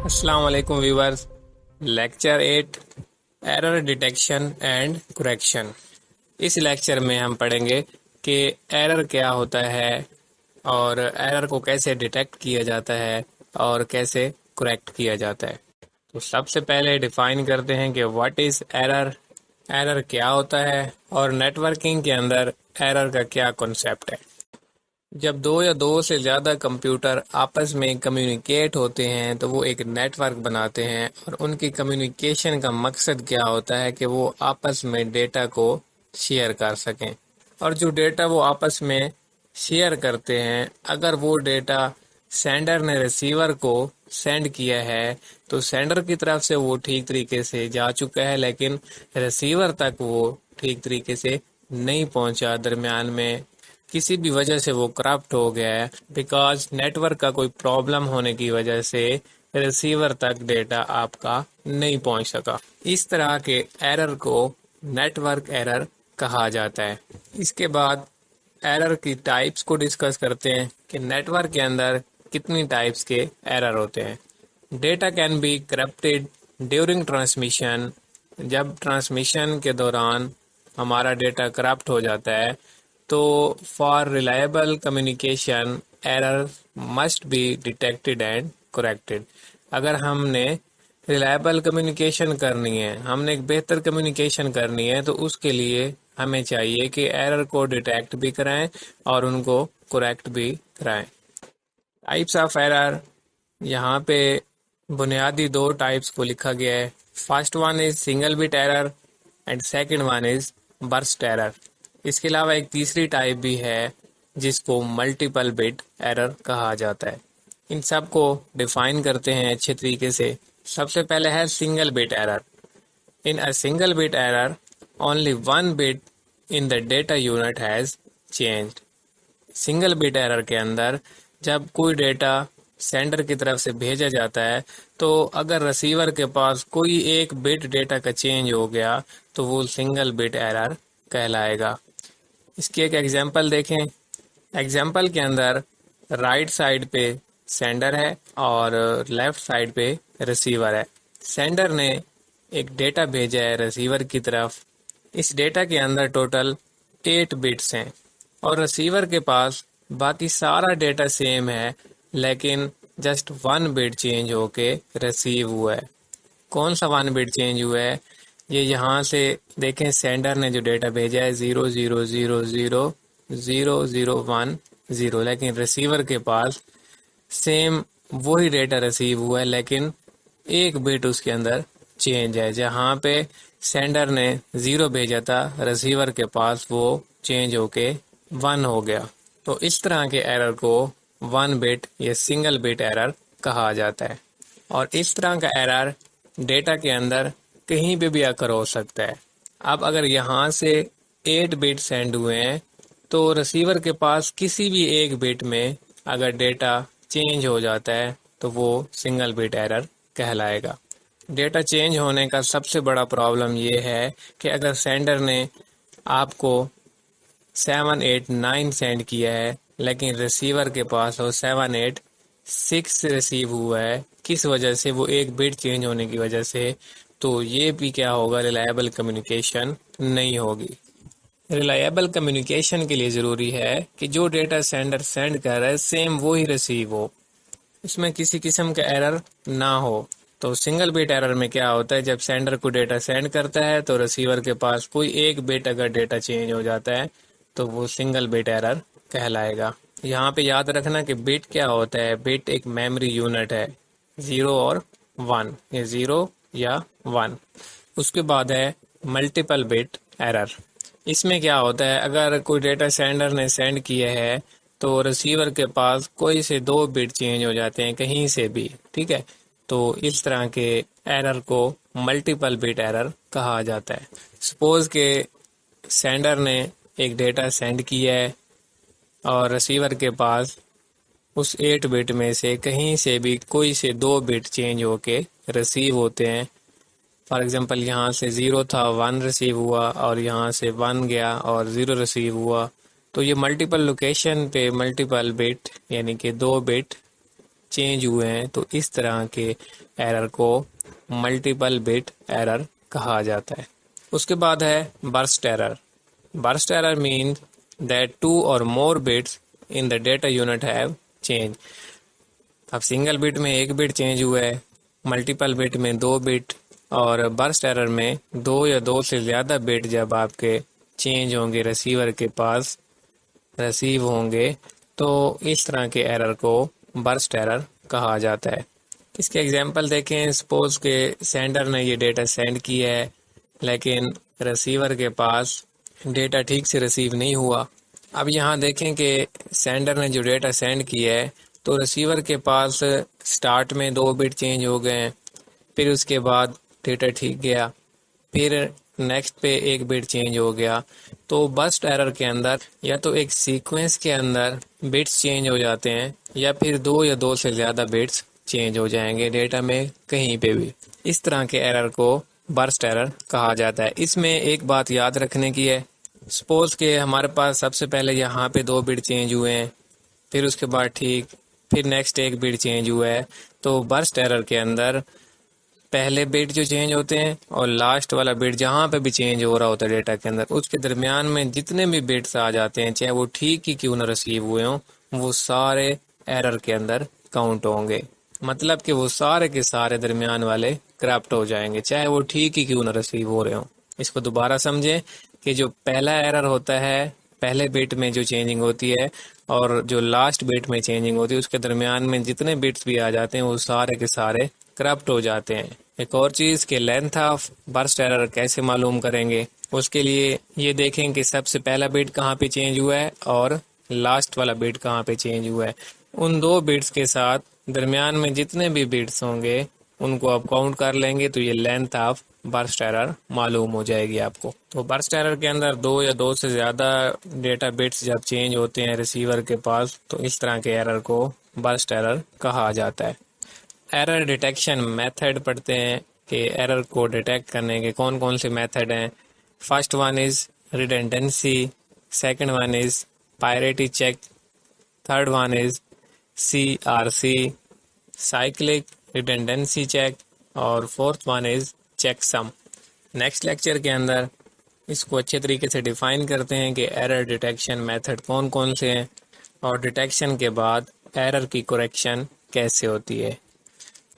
السلام علیکم viewers, lecture 8 error detection and correction. اس لیکچر میں ہم پڑھیں گے کہ ایرر کیا ہوتا ہے اور ایرر کو کیسے ڈیٹیکٹ کیا جاتا ہے اور کیسے کریکٹ کیا جاتا ہے۔ تو سب سے پہلے ڈیفائن کرتے ہیں کہ واٹ از ایرر، ایرر کیا ہوتا ہے اور نیٹ ورکنگ کے اندر ایرر کا کیا کنسیپٹ ہے۔ جب دو یا دو سے زیادہ کمپیوٹر آپس میں کمیونیکیٹ ہوتے ہیں تو وہ ایک نیٹ ورک بناتے ہیں، اور ان کی کمیونیکیشن کا مقصد کیا ہوتا ہے کہ وہ آپس میں ڈیٹا کو شیئر کر سکیں، اور جو ڈیٹا وہ آپس میں شیئر کرتے ہیں، اگر وہ ڈیٹا سینڈر نے ریسیور کو سینڈ کیا ہے تو سینڈر کی طرف سے وہ ٹھیک طریقے سے جا چکا ہے، لیکن ریسیور تک وہ ٹھیک طریقے سے نہیں پہنچا، درمیان میں کسی بھی وجہ سے وہ کرپٹ ہو گیا ہے، بیکاز نیٹ ورک کا کوئی پرابلم ہونے کی وجہ سے ریسیور تک ڈیٹا آپ کا نہیں پہنچ سکا۔ اس طرح کے ایرر کو نیٹ ورک ایرر کہا جاتا ہے۔ اس کے بعد ایرر کی ٹائپس کو ڈسکس کرتے ہیں کہ نیٹ ورک کے اندر کتنی ٹائپس کے ایرر ہوتے ہیں۔ Data can be corrupted during transmission, جب ٹرانسمیشن کے دوران ہمارا ڈیٹا کرپٹ ہو جاتا ہے تو for reliable communication error must be detected and corrected. اگر ہم نے ریلائبل کمیونیکیشن کرنی ہے، ہم نے ایک بہتر کمیونیکیشن کرنی ہے، تو اس کے لیے ہمیں چاہیے کہ ایرر کو ڈیٹیکٹ بھی کرائیں اور ان کو کریکٹ بھی کرائیں۔ ٹائپس آف ایرر، یہاں پہ بنیادی دو ٹائپس کو لکھا گیا ہے۔ First one is single bit error and second one is burst error. اس کے علاوہ ایک تیسری ٹائپ بھی ہے جس کو ملٹیپل بٹ ایرر کہا جاتا ہے۔ ان سب کو ڈیفائن کرتے ہیں اچھے طریقے سے۔ سب سے پہلے ہے single bit error. In a single bit error only one but in the data unit has changed. Single bit error کے اندر جب کوئی ڈیٹا سینڈر کی طرف سے بھیجا جاتا ہے تو اگر ریسیور کے پاس کوئی ایک بٹ ڈیٹا کا چینج ہو گیا تو وہ سنگل بٹ ایرر کہلائے گا۔ اس کی ایک ایگزامپل دیکھیں۔ ایگزامپل کے اندر رائٹ سائڈ پہ سینڈر ہے اور لیفٹ سائڈ پہ ریسیور ہے۔ سینڈر نے ایک ڈیٹا بھیجا ہے ریسیور کی طرف۔ اس ڈیٹا کے اندر ٹوٹل 8 بٹس ہیں، اور ریسیور کے پاس باقی سارا ڈیٹا سیم ہے، لیکن جسٹ 1 بٹ چینج ہو کے ریسیو ہوا ہے۔ کون سا 1 بٹ چینج ہوا ہے؟ یہ یہاں سے دیکھیں، سینڈر نے جو ڈیٹا بھیجا ہے 00000010، لیکن ریسیور کے پاس سیم وہی ڈیٹا ریسیو ہوا ہے، لیکن ایک بٹ اس کے اندر چینج ہے۔ جہاں پہ سینڈر نے 0 بھیجا تھا، ریسیور کے پاس وہ چینج ہو کے 1 ہو گیا۔ تو اس طرح کے ایرر کو 1 بٹ یا سنگل بٹ ایرر کہا جاتا ہے۔ اور اس طرح کا ایرر ڈیٹا کے اندر کہیں پہ بھی اکر ہو سکتا ہے۔ اب اگر یہاں سے 8 بٹ سینڈ ہوئے ہیں تو ریسیور کے پاس کسی بھی ایک بٹ میں اگر ڈیٹا چینج ہو جاتا ہے تو وہ سنگل بٹ ایرر کہلائے گا۔ ڈیٹا چینج ہونے کا سب سے بڑا پرابلم یہ ہے کہ اگر سینڈر نے آپ کو 789 سینڈ کیا ہے لیکن ریسیور کے پاس وہ 786 ریسیو ہوا ہے، کس وجہ سے؟ وہ ایک بٹ چینج ہونے کی وجہ سے، تو یہ بھی کیا ہوگا؟ ریلائبل کمیونیکیشن نہیں ہوگی۔ ریلائبل کمیونیکیشن کے لیے ضروری ہے کہ جو ڈیٹا سینڈر سینڈ کر رہا ہے سیم وہی ریسیو ہو، اس میں کسی قسم کا ایرر نہ ہو۔ تو سنگل بٹ ایرر میں کیا ہوتا ہے؟ جب سینڈر کو ڈیٹا سینڈ کرتا ہے تو ریسیور کے پاس کوئی ایک بٹ اگر ڈیٹا چینج ہو جاتا ہے تو وہ سنگل بٹ ایرر کہلائے گا۔ یہاں پہ یاد رکھنا کہ بٹ کیا ہوتا ہے؟ بٹ ایک میموری یونٹ ہے، 0 اور 1، یا 0 یا 1۔ اس کے بعد ہے ملٹیپل بٹ ایرر۔ اس میں کیا ہوتا ہے؟ اگر کوئی ڈیٹا سینڈر نے سینڈ کیا ہے تو ریسیور کے پاس کوئی سے 2 بٹ چینج ہو جاتے ہیں کہیں سے بھی، ٹھیک ہے؟ تو اس طرح کے ایرر کو ملٹیپل بٹ ایرر کہا جاتا ہے۔ سپوز کہ سینڈر نے ایک ڈیٹا سینڈ کیا ہے اور ریسیور کے پاس اس 8 بٹ میں سے کہیں سے بھی کوئی سے 2 بٹ چینج ہو کے ریسیو ہوتے ہیں۔ فار ایگزامپل یہاں سے 0 تھا، 1 ریسیو ہوا، اور یہاں سے 1 گیا اور 0 ریسیو ہوا، تو یہ ملٹیپل لوکیشن پہ ملٹیپل بٹ یعنی کہ 2 بٹ چینج ہوئے ہیں تو اس طرح کے ایرر کو ملٹیپل بٹ ایرر کہا جاتا ہے. اس کے بعد ہے burst error. Burst error means that 2 or more bits in the data unit have changed. اب سنگل بٹ میں 1 بٹ چینج ہوا ہے، ملٹیپل بٹ میں 2 بٹ، اور برسٹ ایرر میں 2 یا 2 سے زیادہ بٹ جب آپ کے چینج ہوں گے ریسیور کے پاس ریسیو ہوں گے تو اس طرح کے ایرر کو برسٹ ایرر کہا جاتا ہے. اس کے ایگزامپل دیکھیں. سپوز کہ سینڈر نے یہ ڈیٹا سینڈ کیا ہے لیکن ریسیور کے پاس ڈیٹا ٹھیک سے ریسیو نہیں ہوا. اب یہاں دیکھیں کہ سینڈر نے جو ڈیٹا سینڈ کیا ہے تو ریسیور کے پاس سٹارٹ میں 2 بٹ چینج ہو گئے ہیں، پھر اس کے بعد ڈیٹا ٹھیک گیا، پھر نیکسٹ پہ 1 بٹ چینج ہو گیا. تو برسٹ ایرر کے اندر یا تو ایک سیکوینس کے اندر بٹس چینج ہو جاتے ہیں یا پھر 2 یا 2 سے زیادہ بٹس چینج ہو جائیں گے ڈیٹا میں کہیں پہ بھی. اس طرح کے ایرر کو برسٹ ایرر کہا جاتا ہے. اس میں ایک بات یاد رکھنے کی ہے. سپوز کہ ہمارے پاس سب سے پہلے یہاں پہ 2 بٹ چینج ہوئے ہیں، پھر اس کے بعد ٹھیک، پھر نیکسٹ 1 بٹ چینج ہوا ہے. تو برسٹ ایرر کے اندر پہلے بٹ جو چینج ہوتے ہیں اور لاسٹ والا بٹ جہاں پہ بھی چینج ہو رہا ہوتا ہے ڈیٹا کے اندر، اس کے درمیان میں جتنے بھی بٹس آ جاتے ہیں چاہے وہ ٹھیک ہی کیوں نہ ریسیو ہوئے ہوں وہ سارے ایرر کے اندر کاؤنٹ ہوں گے. مطلب کہ وہ سارے کے سارے درمیان والے کرپٹ ہو جائیں گے چاہے وہ ٹھیک ہی کیوں نہ ریسیو ہو رہے ہوں. اس کو دوبارہ سمجھیں کہ جو پہلا ایرر ہوتا ہے پہلے بٹ میں جو چینجنگ ہوتی ہے اور جو لاسٹ بٹ میں چینجنگ ہوتی ہے اس کے درمیان میں جتنے بٹس بھی آ جاتے ہیں وہ سارے کے سارے کرپٹ ہو جاتے ہیں. ایک اور چیز کہ لینتھ آف برسٹ ایرر کیسے معلوم کریں گے، اس کے لیے یہ دیکھیں کہ سب سے پہلا بٹ کہاں پہ چینج ہوا ہے اور لاسٹ والا بٹ کہاں پہ چینج ہوا ہے. ان 2 بٹس کے ساتھ درمیان میں جتنے بھی بٹس ہوں گے ان کو آپ کاؤنٹ کر لیں گے تو یہ لینتھ آف برسٹ ایرر معلوم ہو جائے گی آپ کو. تو برسٹ ایرر کے اندر 2 یا 2 سے زیادہ ڈیٹا بٹس جب چینج ہوتے ہیں ریسیور کے پاس تو اس طرح کے ایرر کو برسٹ ایرر کہا جاتا ہے. ایرر ڈیٹیکشن میتھڈ پڑھتے ہیں کہ ایرر کو ڈیٹیکٹ کرنے کے کون کون سے میتھڈ ہیں. First one is redundancy, second one is parity check, third one is CRC cyclic redundancy check, اور fourth one is checksum. Next lecture کے اندر اس کو اچھے طریقے سے ڈیفائن کرتے ہیں کہ ایرر ڈیٹیکشن میتھڈ کون کون سے ہیں اور ڈیٹیکشن کے بعد ایرر کی کریکشن کیسے ہوتی ہے.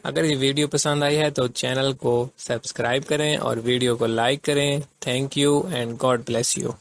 اگر یہ ویڈیو پسند آئی ہے تو چینل کو سبسکرائب کریں اور ویڈیو کو لائک کریں. Thank you and God bless you.